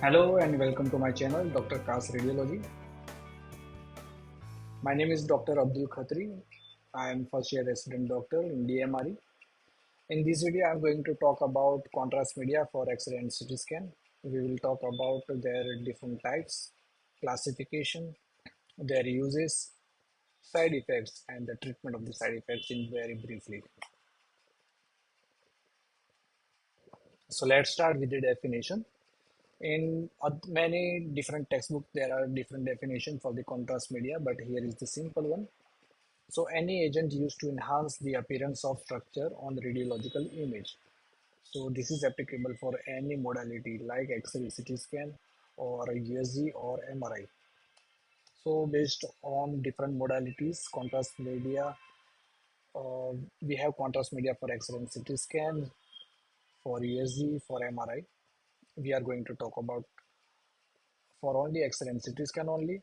Hello and welcome to my channel, Dr. Kas Radiology. My name is Dr. Abdul Khatri. I am first year resident doctor in DMRE. In this video, I am going to talk about contrast media for X-ray and CT scan. We will talk about their different types, classification, their uses, side effects, and the treatment of the side effects in very briefly. So let's start with the definition. In many different textbooks, there are different definitions for the contrast media, but here is the simple one. So any agent used to enhance the appearance of structure on the radiological image. So this is applicable for any modality like X-ray, CT scan, or USG or MRI. So based on different modalities, contrast media, we have contrast media for X-ray and CT scan, for USG, for MRI. We are going to talk about for only X-ray and CT scan only.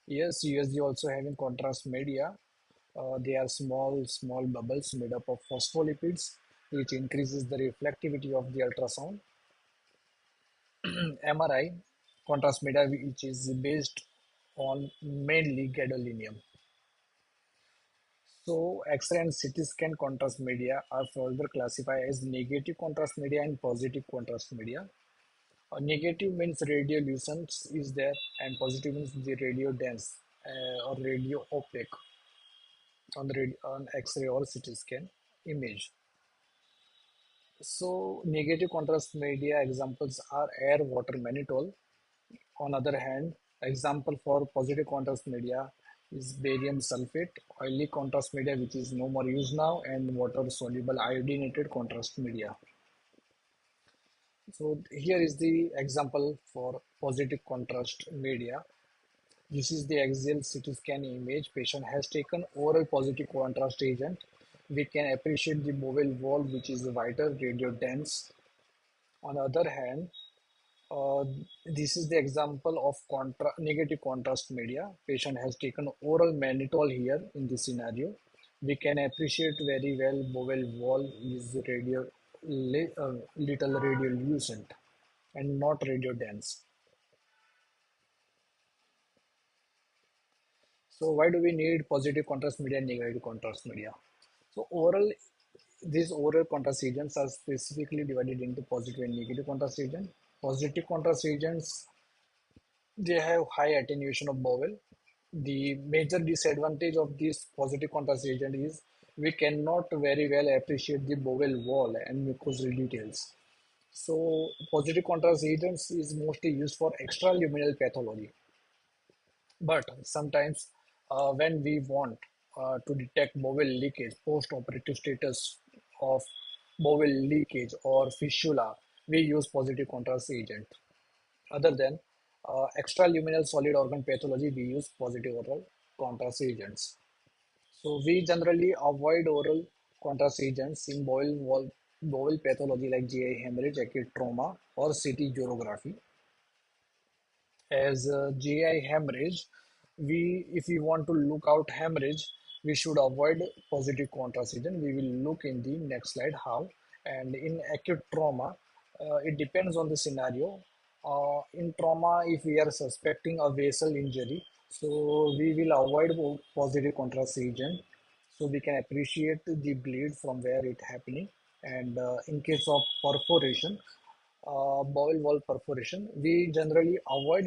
Yes, USG also having contrast media. They are small bubbles made up of phospholipids, which increases the reflectivity of the ultrasound. MRI, contrast media, which is based on mainly gadolinium. So X-ray and CT scan contrast media are further classified as negative contrast media and positive contrast media. Negative means radiolucence is there, and positive means the radio dense or radio opaque on X-ray or CT scan image. So negative contrast media examples are air, water, mannitol. On other hand, example for positive contrast media is barium sulphate, oily contrast media which is no more used now, and water soluble iodinated contrast media. So here is the example for positive contrast media. This is the axial CT scan image. Patient has taken oral positive contrast agent. We can appreciate the bowel wall which is whiter, radio dense. On the other hand, uh, this is the example of negative contrast media. Patient has taken oral mannitol here in this scenario. We can appreciate very well bowel wall is little radiolucent and not radio dense. So why do we need positive contrast media and negative contrast media? So these oral contrast agents are specifically divided into positive and negative contrast agent. Positive contrast agents, they have high attenuation of bowel. The major disadvantage of this positive contrast agent is we cannot very well appreciate the bowel wall and mucosal details. So positive contrast agents is mostly used for extraluminal pathology. But sometimes when we want to detect bowel leakage, post-operative status of bowel leakage or fistula, we use positive contrast agent. Other than extraluminal solid organ pathology, we use positive oral contrast agents. So we generally avoid oral contrast agents in bowel pathology like GI hemorrhage, acute trauma, or CT urography. As GI hemorrhage, if we want to look out hemorrhage, we should avoid positive contrast agent. We will look in the next slide how. And in acute trauma, it depends on the scenario. In trauma, if we are suspecting a vessel injury, so we will avoid positive contrast agent, so we can appreciate the bleed from where it happening. And in case of perforation, bowel wall perforation, we generally avoid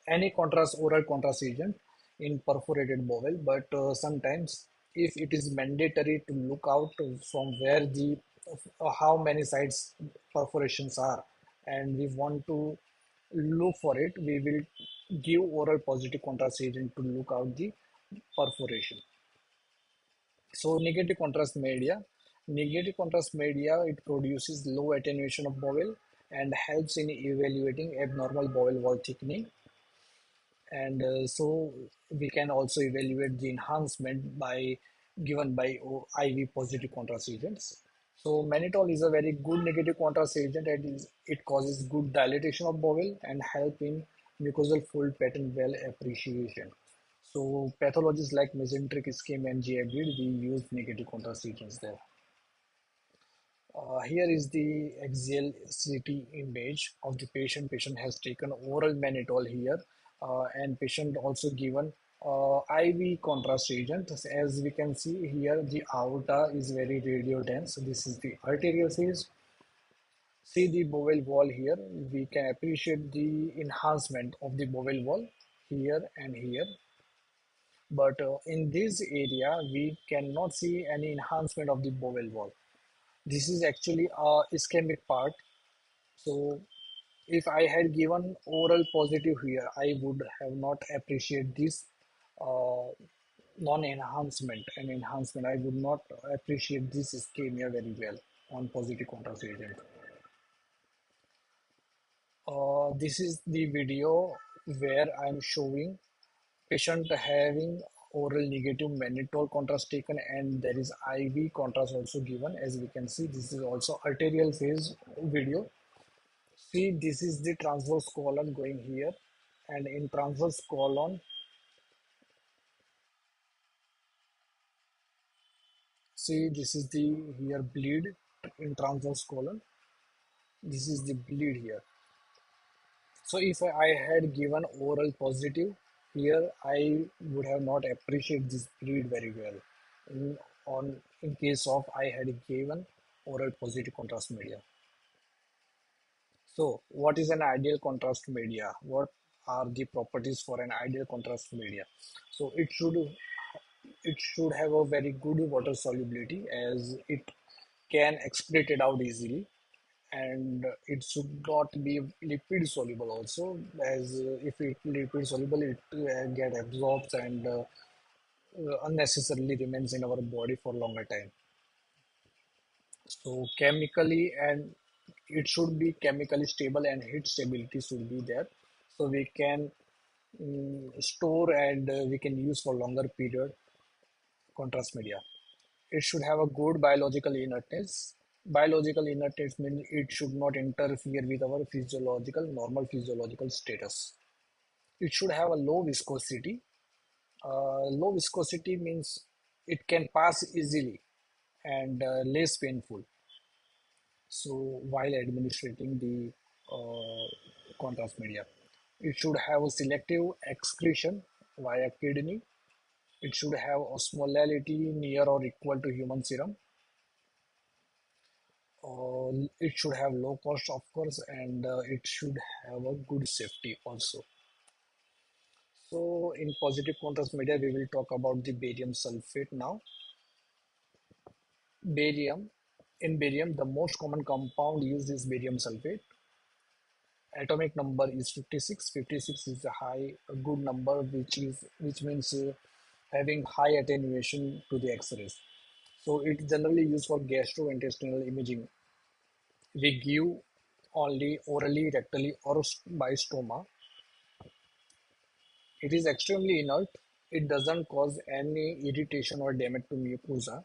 any oral contrast agent in perforated bowel, but sometimes if it is mandatory to look out from where the how many sides perforations are and we want to look for it, we will give oral positive contrast agent to look out the perforation. So negative contrast media, it produces low attenuation of bowel and helps in evaluating abnormal bowel wall thickening. And so we can also evaluate the enhancement by given by IV positive contrast agents. So mannitol is a very good negative contrast agent and it causes good dilatation of bowel and help in mucosal fold pattern well appreciation. So pathologies like mesenteric ischemia and GI bleed, we use negative contrast agents there. Here is the axial CT image of the patient. Patient has taken oral mannitol here, and patient also given IV contrast agent. As we can see here, the aorta is very radiodense. This is the arterial phase. See the bowel wall here. We can appreciate the enhancement of the bowel wall here and here. But in this area, we cannot see any enhancement of the bowel wall. This is actually a ischemic part. So if I had given oral positive here, I would have not appreciate this uh, non-enhancement and enhancement. I would not appreciate this ischemia very well on positive contrast agent. This is the video where I'm showing patient having oral negative mannitol contrast taken, and there is IV contrast also given. As we can see, this is also arterial phase video. See, this is the transverse colon going here, and in transverse colon, see, this is the here bleed in transverse colon. This is the bleed here. So if I had given oral positive here, I would have not appreciated this bleed very well. In case of I had given oral positive contrast media. So what is an ideal contrast media? What are the properties for an ideal contrast media? So it should have a very good water solubility, as it can excrete it out easily, and it should not be lipid soluble also, as if it lipid soluble, it get absorbed and unnecessarily remains in our body for longer time. So chemically, and it should be chemically stable, and heat stability should be there, so we can store, and we can use for longer period contrast media. It should have a good biological inertness. Biological inertness means it should not interfere with our normal physiological status. It should have a low viscosity. Low viscosity means it can pass easily and less painful. So while administrating the contrast media, it should have a selective excretion via kidney. It should have osmolality near or equal to human serum. It should have low cost, of course, and it should have a good safety also. So in positive contrast media, we will talk about the barium sulfate now. Barium, in barium, the most common compound used is barium sulfate. Atomic number is 56. 56 is a good number, which means having high attenuation to the X-rays. So it's generally used for gastrointestinal imaging. We give only orally, rectally, or by stoma. It is extremely inert. It doesn't cause any irritation or damage to mucosa.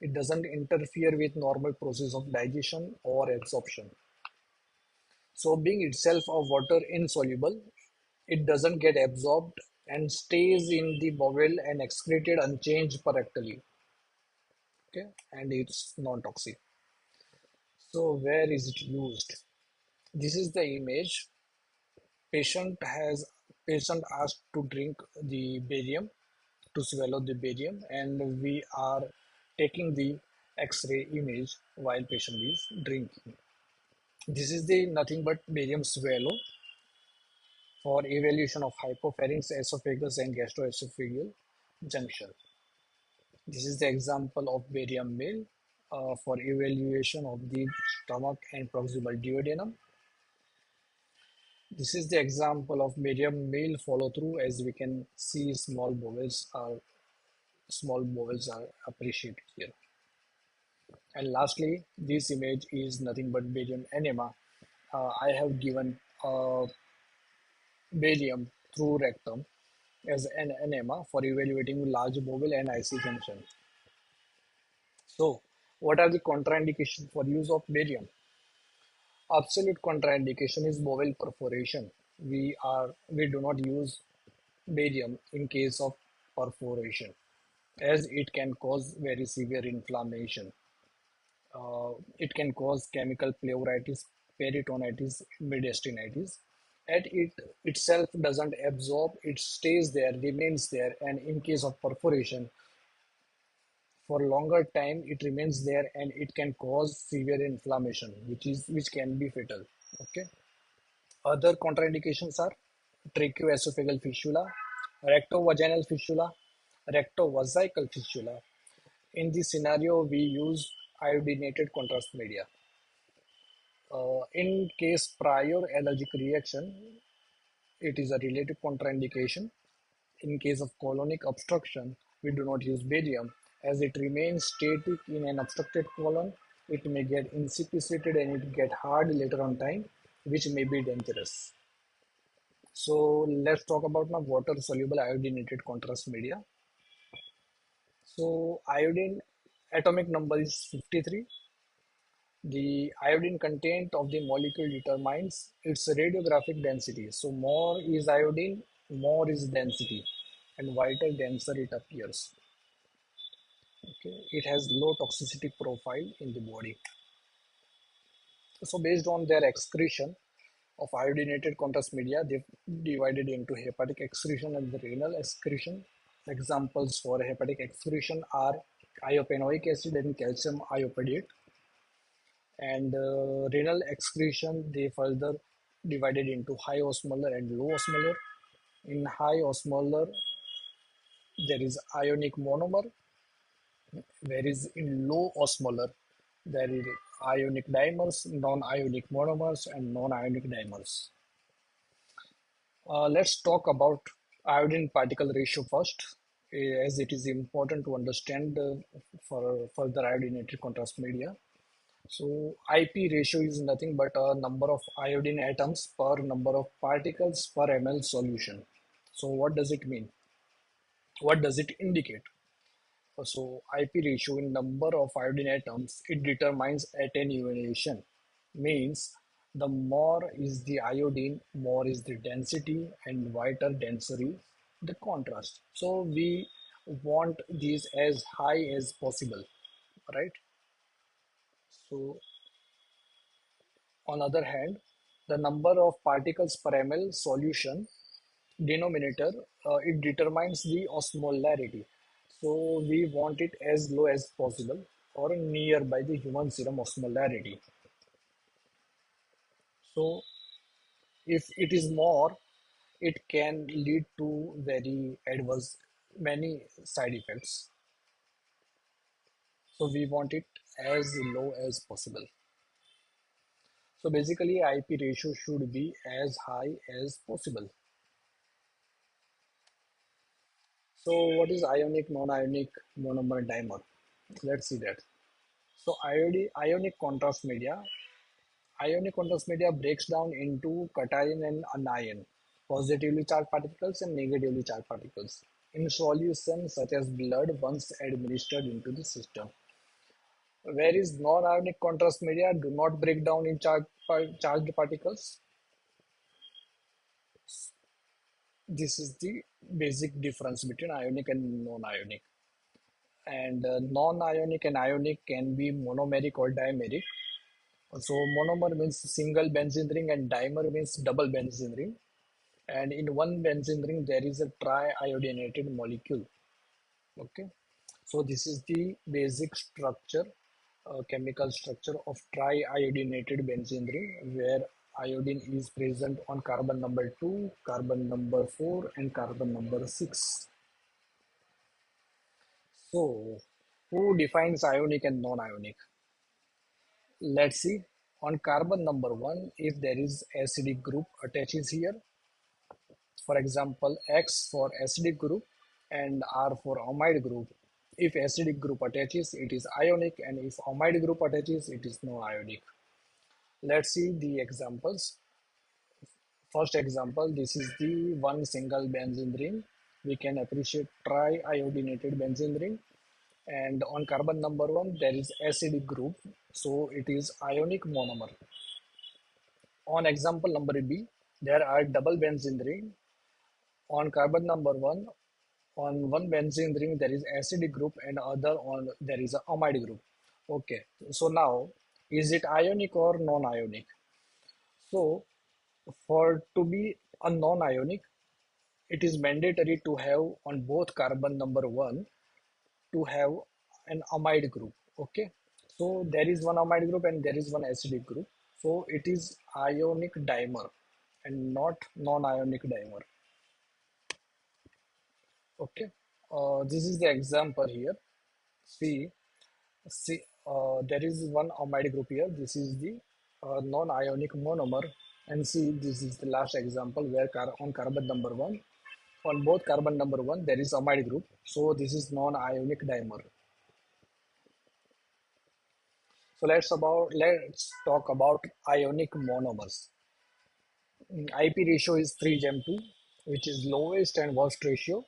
It doesn't interfere with normal process of digestion or absorption. So being itself a water insoluble, it doesn't get absorbed and stays in the bowel and excreted unchanged parectally. Okay, and it's non-toxic. So where is it used? This is the image. Patient has patient asked to drink the barium, to swallow the barium, and we are taking the X-ray image while patient is drinking. This is the nothing but barium swallow for evaluation of hypopharynx, esophagus, and gastroesophageal junction. This is the example of barium meal for evaluation of the stomach and proximal duodenum. This is the example of barium meal follow through. As we can see, small bowels are appreciated here. And lastly, this image is nothing but barium enema. I have given barium through rectum as an enema for evaluating large bowel and IC junction. So, what are the contraindications for use of barium? Absolute contraindication is bowel perforation. We do not use barium in case of perforation, as it can cause very severe inflammation. It can cause chemical pleuritis, peritonitis, mediastinitis. And it itself doesn't absorb, it stays there, remains there, and in case of perforation, for longer time it remains there and it can cause severe inflammation, which can be fatal. Okay. Other contraindications are tracheoesophageal fistula, rectovaginal fistula, rectovesical fistula. In this scenario, we use iodinated contrast media. In case prior allergic reaction, it is a relative contraindication. In case of colonic obstruction, we do not use barium as it remains static in an obstructed colon. It may get insipiciated and it get hard later on time, which may be dangerous. So let's talk about now water soluble iodinated contrast media. So iodine atomic number is 53. The iodine content of the molecule determines its radiographic density. So more is iodine, more is density, and whiter denser it appears. Okay, it has low toxicity profile in the body. So based on their excretion of iodinated contrast media, they've divided into hepatic excretion and the renal excretion. Examples for hepatic excretion are iopanoic acid and calcium iopodate. And renal excretion, they further divided into high osmolar and low osmolar. In high osmolar, there is ionic monomer, whereas in low osmolar, there is ionic dimers, non-ionic monomers, and non-ionic dimers. Let's talk about iodine particle ratio first, as it is important to understand for further iodinated contrast media. So IP ratio is nothing but a number of iodine atoms per number of particles per ml solution. So what does it mean? What does it indicate? So IP ratio in number of iodine atoms, it determines attenuation. Means the more is the iodine, more is the density and whiter density the contrast. So we want these as high as possible, right? So on other hand, the number of particles per ml solution denominator, it determines the osmolarity. So we want it as low as possible or nearby the human serum osmolarity. So if it is more, it can lead to very adverse many side effects. So we want it as low as possible. So basically IP ratio should be as high as possible. So what is ionic, non-ionic, monomer, dimer? Let's see that. So ionic contrast media. Ionic contrast media breaks down into cation and anion, positively charged particles and negatively charged particles, in solution such as blood once administered into the system. Whereas non-ionic contrast media do not break down in charged particles. This is the basic difference between ionic and non-ionic. And non-ionic and ionic can be monomeric or dimeric. So monomer means single benzene ring and dimer means double benzene ring. And in one benzene ring, there is a triiodinated molecule. Okay. So this is the basic structure, chemical structure of triiodinated benzene ring, where iodine is present on carbon number 2, carbon number 4, and carbon number 6. So who defines ionic and non-ionic? Let's see. On carbon number 1, if there is acidic group attaches here, for example, X for acidic group and R for amide group. If acidic group attaches, it is ionic, and if amide group attaches, it is non-ionic. Let's see the examples. First example, this is the one single benzene ring. We can appreciate triiodinated benzene ring. And on carbon number 1, there is acidic group. So it is ionic monomer. On example number B, there are double benzene ring. On carbon number 1, on one benzene ring there is acidic group and other on there is a amide group. Okay, so now is it ionic or non-ionic? So for to be a non-ionic, it is mandatory to have on both carbon number one to have an amide group. Okay, so there is one amide group and there is one acidic group. So it is ionic dimer and not non-ionic dimer. Okay, this is the example here. See, there is one amide group here. This is the non-ionic monomer, and see, this is the last example where on carbon number one, on both carbon number one, there is amide group. So this is non-ionic dimer. So let's talk about ionic monomers. IP ratio is 3:2, which is lowest and worst ratio.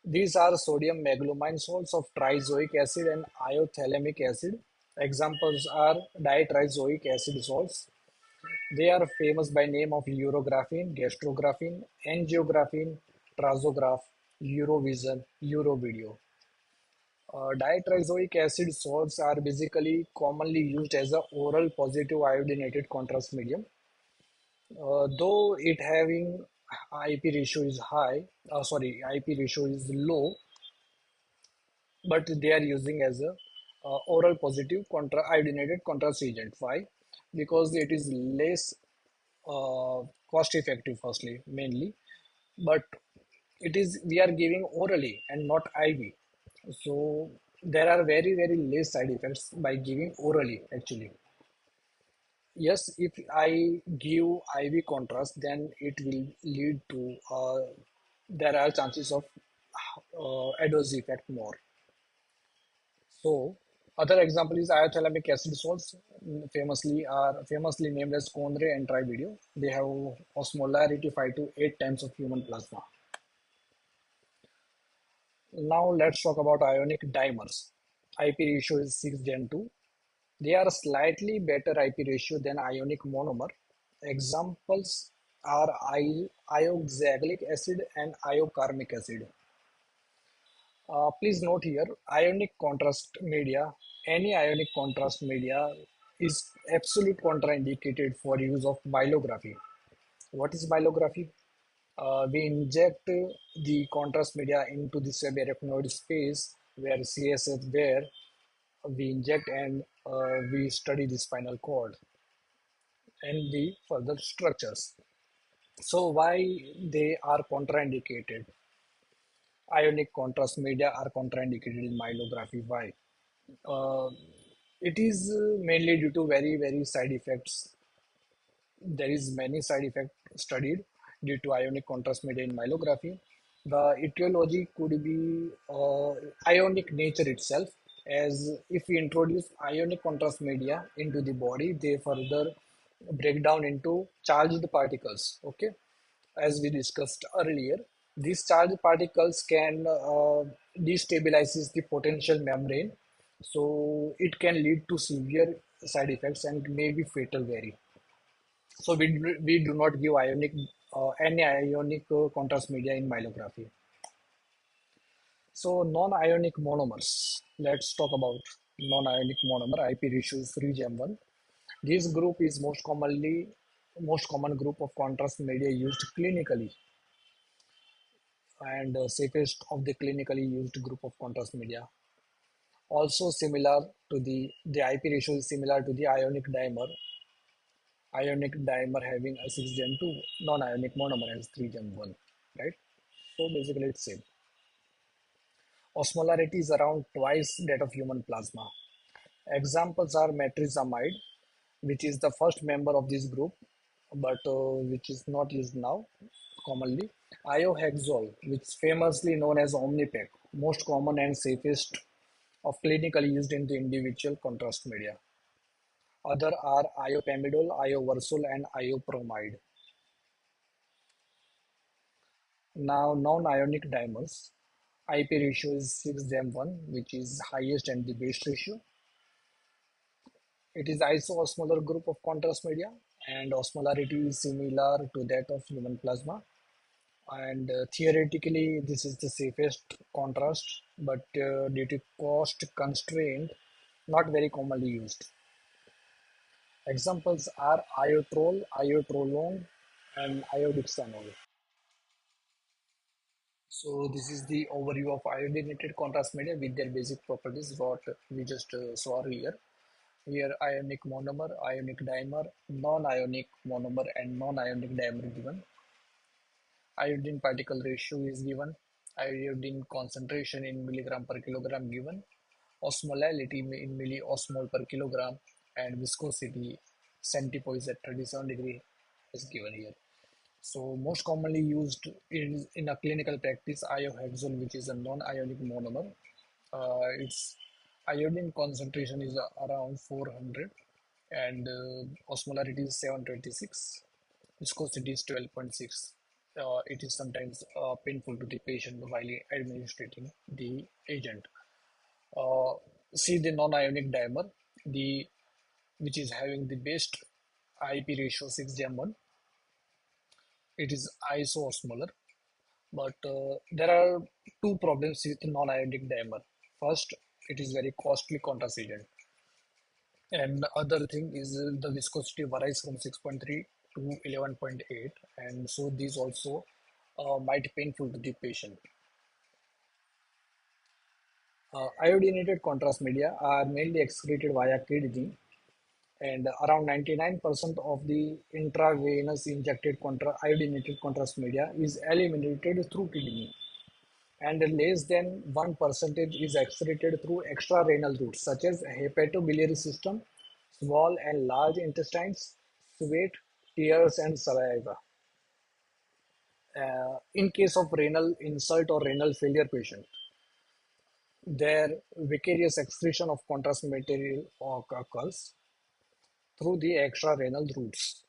These are sodium meglumine salts of triazoic acid and iothalamic acid. Examples are ditriazoic acid salts. They are famous by name of urographene, gastrographene, angiographene, trazograph, Eurovision, Eurovideo. Ditriazoic acid salts are basically commonly used as a oral positive iodinated contrast medium. Though it having IP ratio is IP ratio is low, but they are using as a oral positive iodinated contrast agent. Why? Because it is less cost effective, firstly, mainly, but it is we are giving orally and not IV. So there are very less side effects by giving orally actually. Yes, if I give IV contrast, then it will lead to there are chances of adverse effect more. So other example is iothalamic acid salts, famously named as Conre and Trivideo. They have osmolarity 5 to 8 times of human plasma. Now let's talk about ionic dimers. IP ratio is 6:2. They are slightly better IP ratio than ionic monomer. Examples are ioxalic acid and iocarmic acid. Please note here, any ionic contrast media is absolute contraindicated for use of myelography. What is myelography? We inject the contrast media into the subarachnoid space where we inject and we study the spinal cord and the further structures. So why they are contraindicated? Ionic contrast media are contraindicated in myelography. Why? Uh, it is mainly due to very side effects. There is many side effects studied due to ionic contrast media in myelography. The etiology could be ionic nature itself, as if we introduce ionic contrast media into the body, they further break down into charged particles. Okay, as we discussed earlier, these charged particles can destabilizes the potential membrane, so it can lead to severe side effects and may be fatal very. So we do not give any ionic contrast media in myelography. So non-ionic monomers. Let's talk about non-ionic monomer. IP ratio is 3:1. This group is most common group of contrast media used clinically and safest of the clinically used group of contrast media. Also similar to the IP ratio is similar to the ionic dimer having a 6:2, non-ionic monomer has 3:1, right? So basically it's same. Osmolarity is around twice that of human plasma. Examples are matrizamide, which is the first member of this group, but which is not used now commonly. Iohexol, which is famously known as Omnipec, most common and safest of clinically used in the individual contrast media. Other are iopamidol, ioversol, and iopromide. Now, non-ionic dimers. IP ratio is 6:1, which is highest and the best ratio. It is isoosmolar group of contrast media, and osmolarity is similar to that of human plasma. And theoretically, this is the safest contrast, but due to cost constraint, not very commonly used. Examples are iotrol, iotrolone, and iodixanol. So this is the overview of iodinated contrast media with their basic properties, what we just saw here. Here ionic monomer, ionic dimer, non-ionic monomer and non-ionic dimer given. Iodine particle ratio is given. Iodine concentration in milligram per kilogram given. Osmolality in milliosmol per kilogram and viscosity centipoise at 37 degree is given here. So most commonly used in a clinical practice, iohexol, which is a non-ionic monomer. Its iodine concentration is around 400 and osmolarity is 726. Viscosity is 12.6. It is sometimes painful to the patient while administrating the agent. Uh, See the non-ionic dimer, the which is having the best IP ratio 6:1. It is isoosmolar. But there are two problems with non-ionic dimer. First, it is very costly contrast agent, and the other thing is the viscosity varies from 6.3 to 11.8, and so these also might be painful to the patient. Iodinated contrast media are mainly excreted via kidney, and around 99% of the intravenous injected iodinated contrast media is eliminated through kidney, and less than 1% is excreted through extrarenal routes such as hepatobiliary system, small and large intestines, sweat, tears, and saliva. In case of renal insult or renal failure patient, their vicarious excretion of contrast material occurs through the extrarenal routes.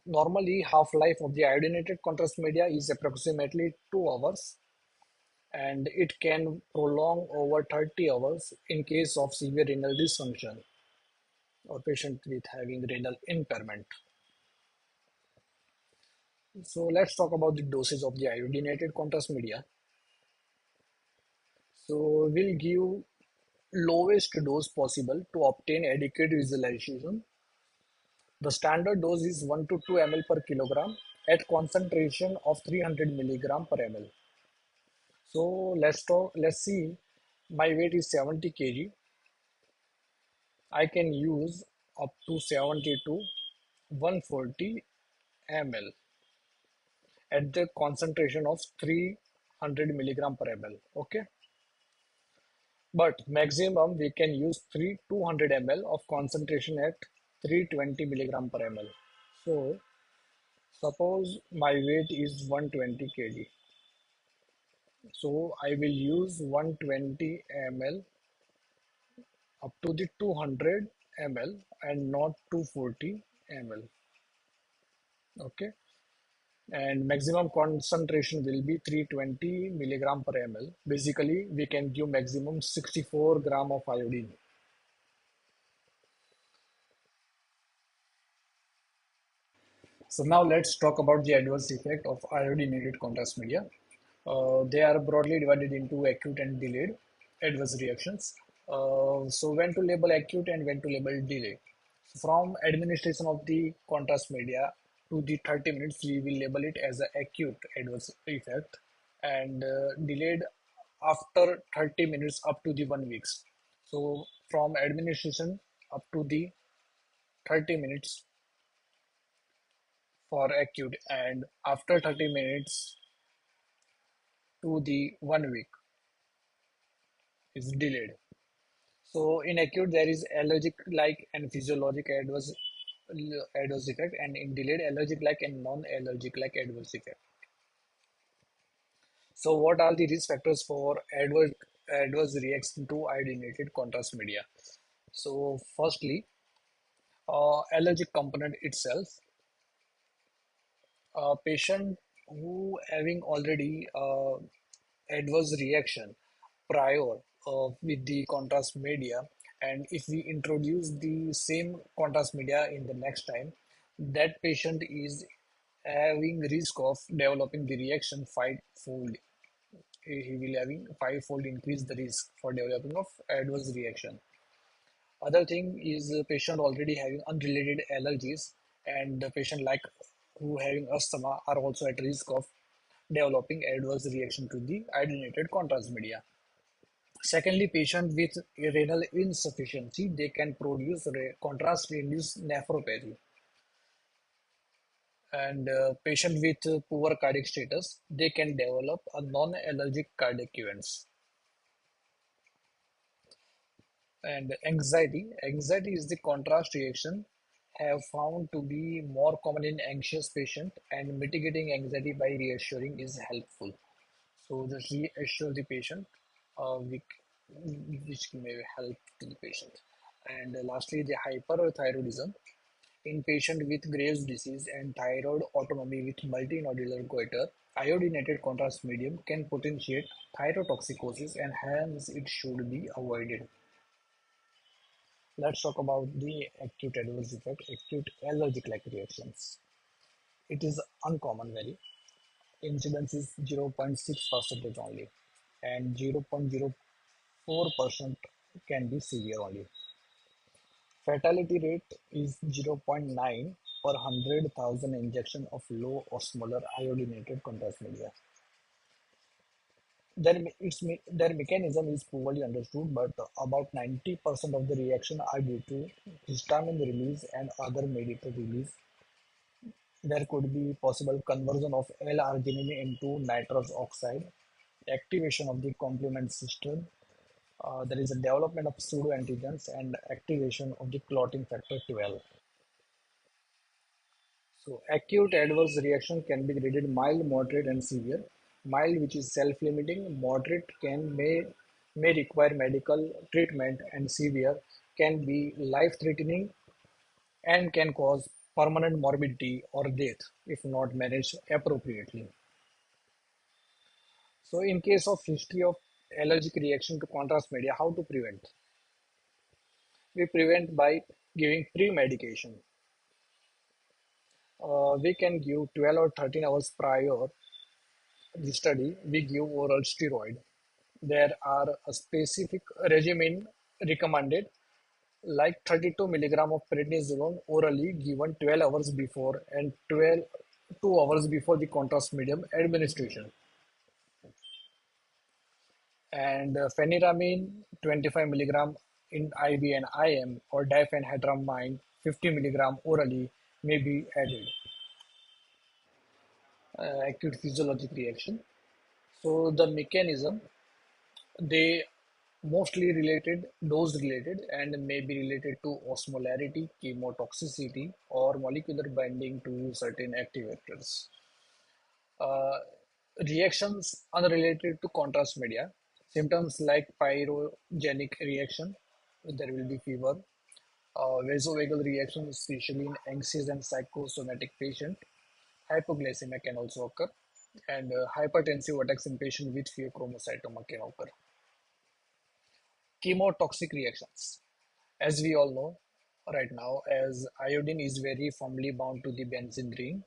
Normally, half-life of the iodinated contrast media is approximately 2 hours, and it can prolong over 30 hours in case of severe renal dysfunction or patient with having renal impairment. So let's talk about the dosage of the iodinated contrast media. So we'll give lowest dose possible to obtain adequate visualization. The standard dose is 1 to 2 ml per kilogram at concentration of 300 milligram per ml. So let's see. My weight is 70 kg. I can use up to 70 to 140 ml at the concentration of 300 milligram per ml. Okay, but maximum we can use 200 ml of concentration at 320 milligram per ml. So suppose my weight is 120 kg. So I will use 120 ml up to the 200 ml and not 240 ml. Okay, and maximum concentration will be 320 milligram per ml. Basically, we can give maximum 64 gram of iodine. So now let's talk about the adverse effect of iodinated contrast media. They are broadly divided into acute and delayed adverse reactions. So when to label acute and when to label delayed. From administration of the contrast media to the 30 minutes, we will label it as an acute adverse effect, and delayed after 30 minutes up to the 1 weeks. So from administration up to the 30 minutes for acute, and after 30 minutes to the 1 week is delayed. So in acute there is allergic like and physiologic adverse effect, and in delayed allergic like and non-allergic like adverse effect. So what are the risk factors for adverse reaction to iodinated contrast media? So firstly, allergic component itself. A patient who having already adverse reaction prior with the contrast media, and if we introduce the same contrast media in the next time, that patient is having risk of developing the reaction fivefold. he will having five-fold increase the risk for developing of adverse reaction. Other thing is the patient already having unrelated allergies, and the patient like who having asthma are also at risk of developing adverse reaction to the iodinated contrast media. Secondly, patient with renal insufficiency, they can produce contrast-induced nephropathy. And patient with poor cardiac status, they can develop a non-allergic cardiac events. And anxiety is the contrast reaction have found to be more common in anxious patient, and mitigating anxiety by reassuring is helpful. So just reassure the patient, which may help to the patient. And lastly, the hyperthyroidism in patient with Graves' disease and thyroid autonomy with multinodular goiter, iodinated contrast medium can potentiate thyrotoxicosis and hence it should be avoided. Let's talk about the acute adverse effect, acute allergic-like reactions. It is uncommon very. Incidence is 0.6% only, and 0.04% can be severe only. Fatality rate is 0.9 per 100,000 injection of low osmolar iodinated contrast media. Their mechanism is poorly understood, but about 90% of the reaction are due to histamine release and other mediator release. There could be possible conversion of L-arginine into nitrous oxide, activation of the complement system. There is a development of pseudoantigens and activation of the clotting factor 12. So acute adverse reaction can be graded mild, moderate, and severe. Mild, which is self-limiting, moderate may require medical treatment, and severe can be life-threatening and can cause permanent morbidity or death if not managed appropriately. So in case of history of allergic reaction to contrast media, how to prevent? We prevent by giving pre-medication. We can give 12 or 13 hours prior the study, we give oral steroid. There are a specific regimen recommended, like 32 milligram of prednisolone orally given 12 hours before and 2 hours before the contrast medium administration. And phenyramine 25 milligram in IV and IM or diphenhydramine 50 milligram orally may be added. Acute physiologic reaction. So the mechanism, they mostly related, dose related, and may be related to osmolarity, chemotoxicity, or molecular binding to certain activators. Uh, Reactions unrelated to contrast media, symptoms like pyrogenic reaction, there will be fever, vasovagal reaction, especially in anxious and psychosomatic patient, hypoglycemia can also occur, and hypertensive attacks in patient with pheochromocytoma can occur. Chemotoxic reactions. As we all know right now, as iodine is very firmly bound to the benzene ring,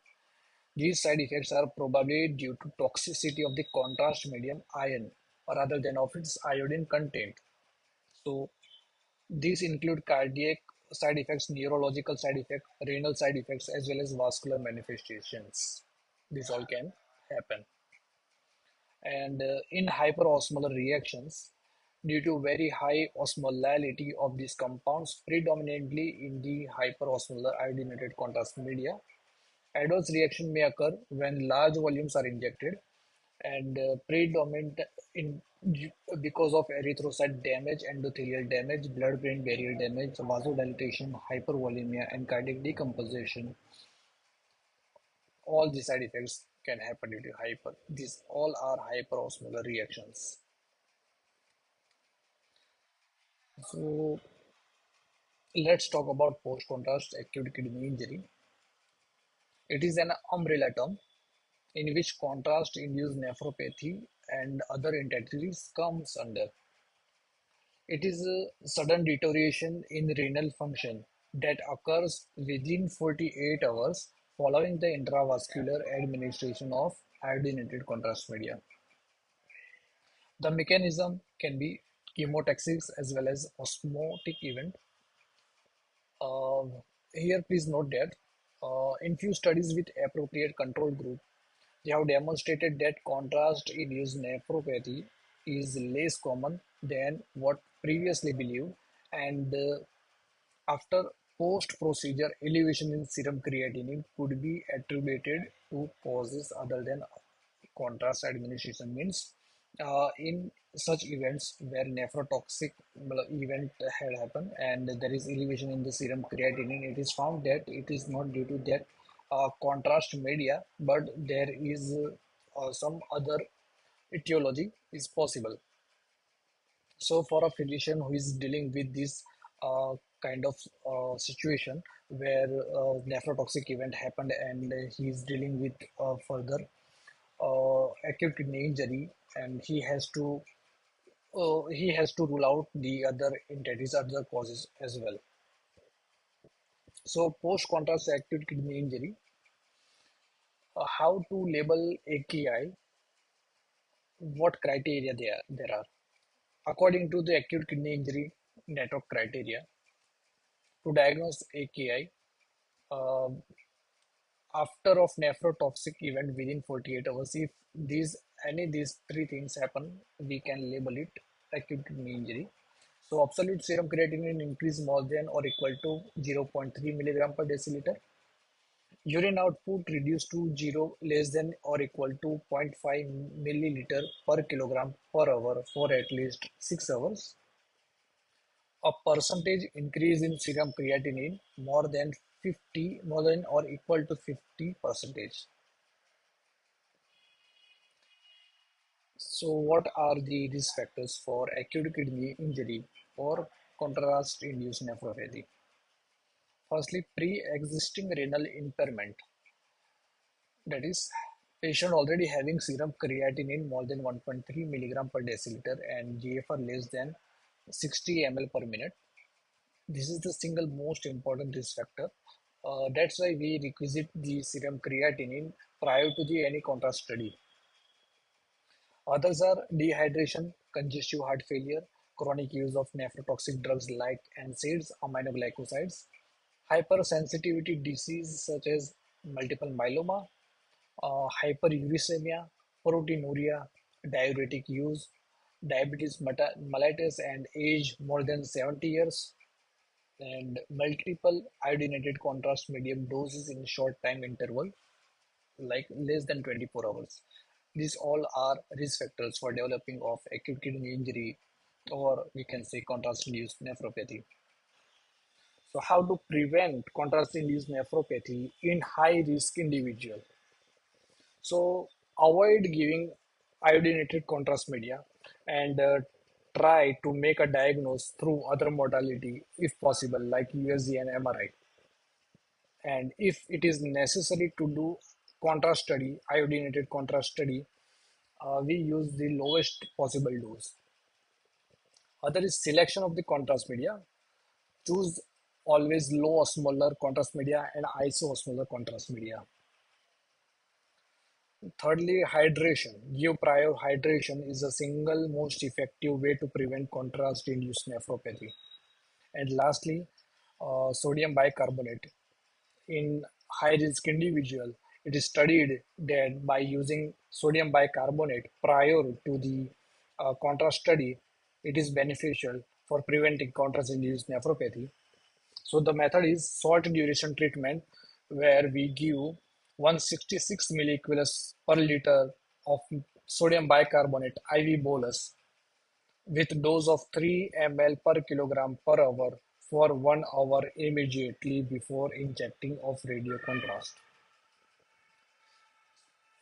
these side effects are probably due to toxicity of the contrast medium ion rather than of its iodine content. So these include cardiac side effects, neurological side effects, renal side effects, as well as vascular manifestations. This all can happen. And in hyperosmolar reactions, due to very high osmolality of these compounds, predominantly in the hyperosmolar iodinated contrast media, adverse reaction may occur when large volumes are injected, and predominant in because of erythrocyte damage, endothelial damage, blood-brain barrier damage, vasodilatation, hypervolemia, and cardiac decomposition. All these side effects can happen due to hyper. These all are hyperosmolar reactions. So let's talk about post-contrast acute kidney injury. It is an umbrella term in which contrast-induced nephropathy and other entities comes under. It is a sudden deterioration in renal function that occurs within 48 hours following the intravascular administration of iodinated contrast media. The mechanism can be chemotaxic as well as osmotic event. Uh, Here, please note that in few studies with appropriate control group, they have demonstrated that contrast-induced nephropathy is less common than what previously believed, and after post-procedure elevation in serum creatinine could be attributed to causes other than contrast administration. Means in such events where nephrotoxic event had happened and there is elevation in the serum creatinine, it is found that it is not due to that contrast media, but there is some other etiology is possible. So, for a physician who is dealing with this kind of situation where nephrotoxic event happened and he is dealing with further acute kidney injury, and he has to rule out the other entities, other causes as well. So, post contrast acute kidney injury, how to label AKI, what criteria there are. According to the acute kidney injury network criteria, to diagnose AKI, uh, after of nephrotoxic event within 48 hours, if these three things happen, we can label it acute kidney injury. So absolute serum creatinine increase more than or equal to 0.3 milligram per deciliter, urine output reduced to 0 less than or equal to zero point 0.5 milliliter per kilogram per hour for at least 6 hours, a percentage increase in serum creatinine more than or equal to 50 percentage. So, what are the risk factors for acute kidney injury or contrast-induced nephropathy? Firstly, pre-existing renal impairment, that is, patient already having serum creatinine more than 1.3 milligram per deciliter and GFR less than 60 ml per minute. This is the single most important risk factor. That's why we requisite the serum creatinine prior to the any contrast study. Others are dehydration, congestive heart failure, chronic use of nephrotoxic drugs like NSAIDs, aminoglycosides, hypersensitivity disease such as multiple myeloma, hyperuricemia, proteinuria, diuretic use, diabetes mellitus and age more than 70 years, and multiple iodinated contrast medium doses in short time interval like less than 24 hours. These all are risk factors for developing of acute kidney injury or we can say contrast-induced nephropathy. So how to prevent contrast-induced nephropathy in high-risk individual? So avoid giving iodinated contrast media and try to make a diagnose through other modality if possible like USG and MRI. And if it is necessary to do contrast study, iodinated contrast study, we use the lowest possible dose. Other is selection of the contrast media. Choose always low osmolar contrast media and iso-osmolar contrast media. Thirdly, hydration. Give prior hydration is the single most effective way to prevent contrast-induced nephropathy. And lastly, sodium bicarbonate. In high-risk individual, it is studied that by using sodium bicarbonate prior to the contrast study, it is beneficial for preventing contrast-induced nephropathy. So the method is short duration treatment where we give 166 milliequivalents per liter of sodium bicarbonate IV bolus with dose of 3 ml per kilogram per hour for 1 hour immediately before injecting of radio contrast.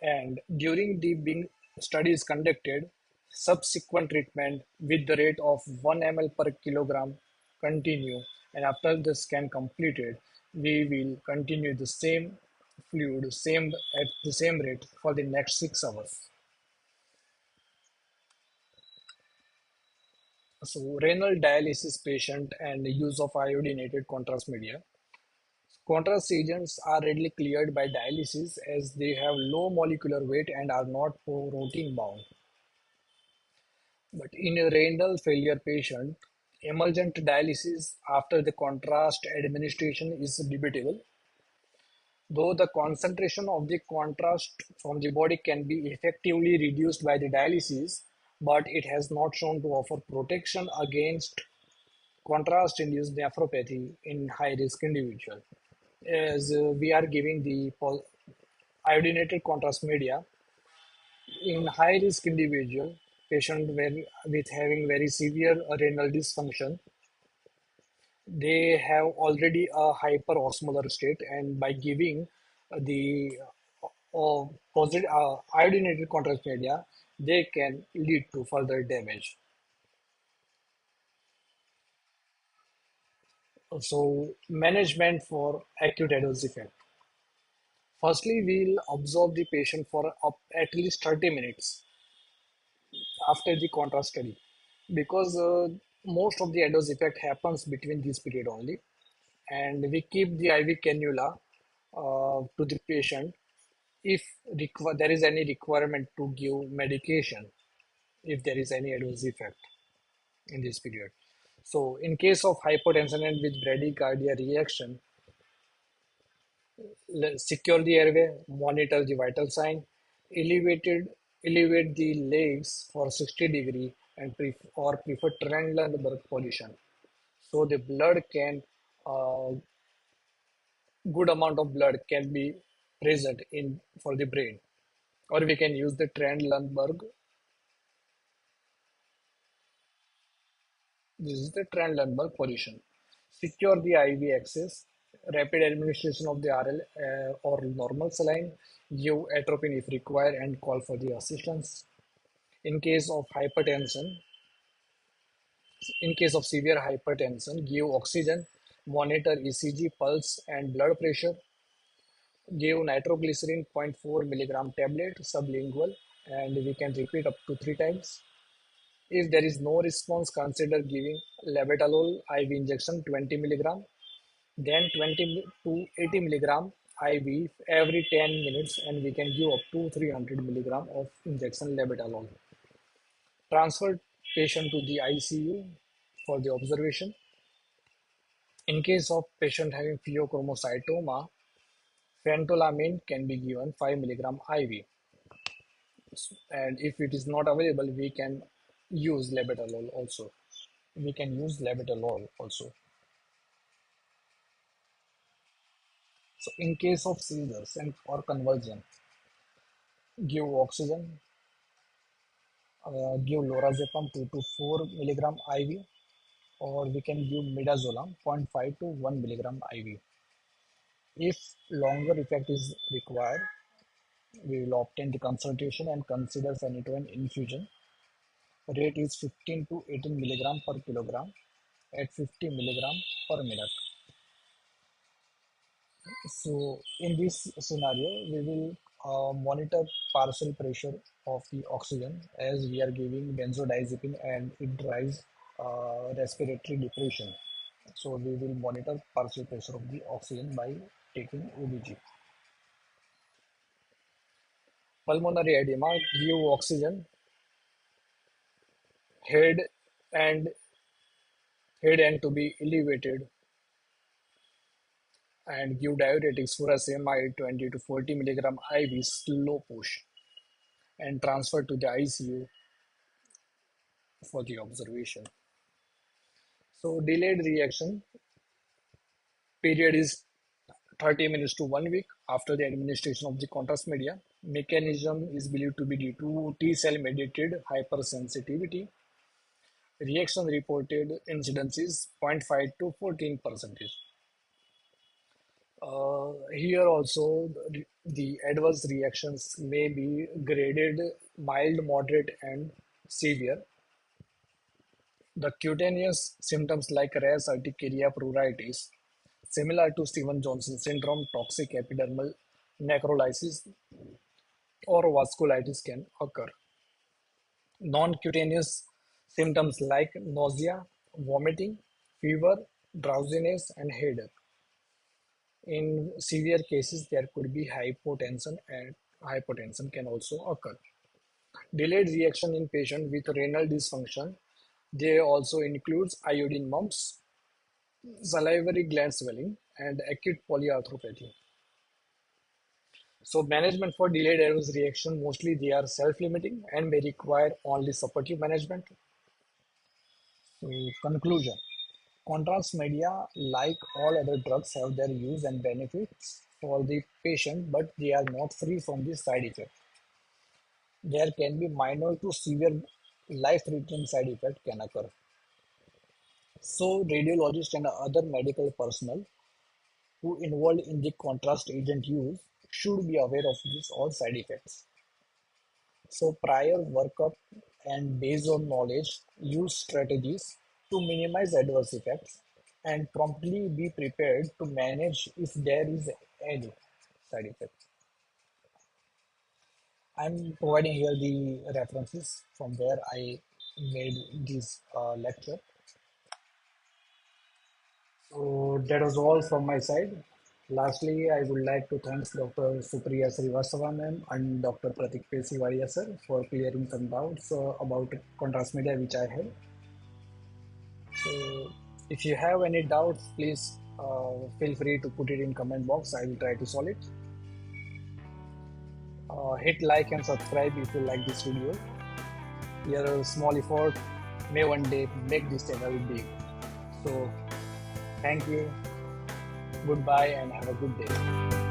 And during the being study is conducted, subsequent treatment with the rate of 1 ml per kilogram continue, and after the scan completed, we will continue the same fluid same at the same rate for the next 6 hours. So renal dialysis patient and the use of iodinated contrast media. Contrast agents are readily cleared by dialysis as they have low molecular weight and are not protein bound. But in a renal failure patient, emergent dialysis after the contrast administration is debatable, though the concentration of the contrast from the body can be effectively reduced by the dialysis, but it has not shown to offer protection against contrast-induced nephropathy in high-risk individuals. As we are giving the iodinated contrast media in high-risk individual patient with having very severe renal dysfunction, they have already a hyperosmolar state, and by giving the positive iodinated contrast media, they can lead to further damage. So, management for acute adverse effect. Firstly, we'll observe the patient for at least 30 minutes after the contrast study, because most of the adverse effect happens between this period only, and we keep the IV cannula to the patient if there is any requirement to give medication if there is any adverse effect in this period. So in case of hypotension and with bradycardia reaction, secure the airway, monitor the vital sign, elevate the legs for 60 degree and prefer Trendelenburg position. So the blood can good amount of blood can be present in for the brain, or we can use the Trendelenburg. This is the Trendelenburg position. Secure the IV access, rapid administration of the RL or normal saline, give atropine if required, and call for the assistance. In case of hypertension, in case of severe hypertension, give oxygen, monitor ECG, pulse, and blood pressure, give nitroglycerin 0.4 milligram tablet sublingual, and we can repeat up to 3 times. If there is no response, consider giving labetalol IV injection 20 milligram, then 20 to 80 milligram IV every 10 minutes, and we can give up to 300 milligram of injection labetalol. Transfer patient to the ICU for the observation. In case of patient having pheochromocytoma, phentolamine can be given 5 milligram IV. And if it is not available, we can use labetalol also. We can use labetalol also. So in case of seizures and or convulsion, give oxygen, give lorazepam 2 to 4 milligram IV, or we can give midazolam 0.5 to 1 milligram IV. If longer effect is required, we will obtain the consultation and consider phenytoin infusion. Rate is 15 to 18 milligram per kilogram at 50 milligram per minute. So in this scenario, we will monitor partial pressure of the oxygen, as we are giving benzodiazepine and it drives respiratory depression. So we will monitor partial pressure of the oxygen by taking OBG. Pulmonary edema, give oxygen, head and to be elevated, and give diuretics furosemide 20 to 40 milligram IV slow push, and transfer to the ICU for the observation. So delayed reaction period is 30 minutes to 1 week after the administration of the contrast media. Mechanism is believed to be due to T cell mediated hypersensitivity. Reaction reported incidence is 0.5 to 14%. Here also the adverse reactions may be graded mild, moderate, and severe. The cutaneous symptoms like rash, urticaria, pruritus, similar to Stevens-Johnson syndrome, toxic epidermal necrolysis, or vasculitis can occur. Non-cutaneous symptoms like nausea, vomiting, fever, drowsiness, and headache. In severe cases, there could be hypotension, and hypotension can also occur. Delayed reaction in patient with renal dysfunction. They also includes iodine mumps, salivary gland swelling, and acute polyarthropathy. So management for delayed adverse reaction, mostly they are self-limiting and may require only supportive management. So conclusion, contrast media, like all other drugs, have their use and benefits for the patient, but they are not free from the side effects. There can be minor to severe life-threatening side effects can occur. So radiologists and other medical personnel who involved in the contrast agent use should be aware of these all side effects. So prior workup and based on knowledge, use strategies to minimize adverse effects and promptly be prepared to manage if there is any side effect. I'm providing here the references from where I made this lecture. So that was all from my side. Lastly, I would like to thank Dr. Supriya Srivastava ma'am and Dr. Pratik Pesivadia sir for clearing some doubts about contrast media which I had. So if you have any doubts, please feel free to put it in comment box. I will try to solve it. Hit like and subscribe if you like this video. Your small effort may one day make this channel big. So thank you, goodbye, and have a good day.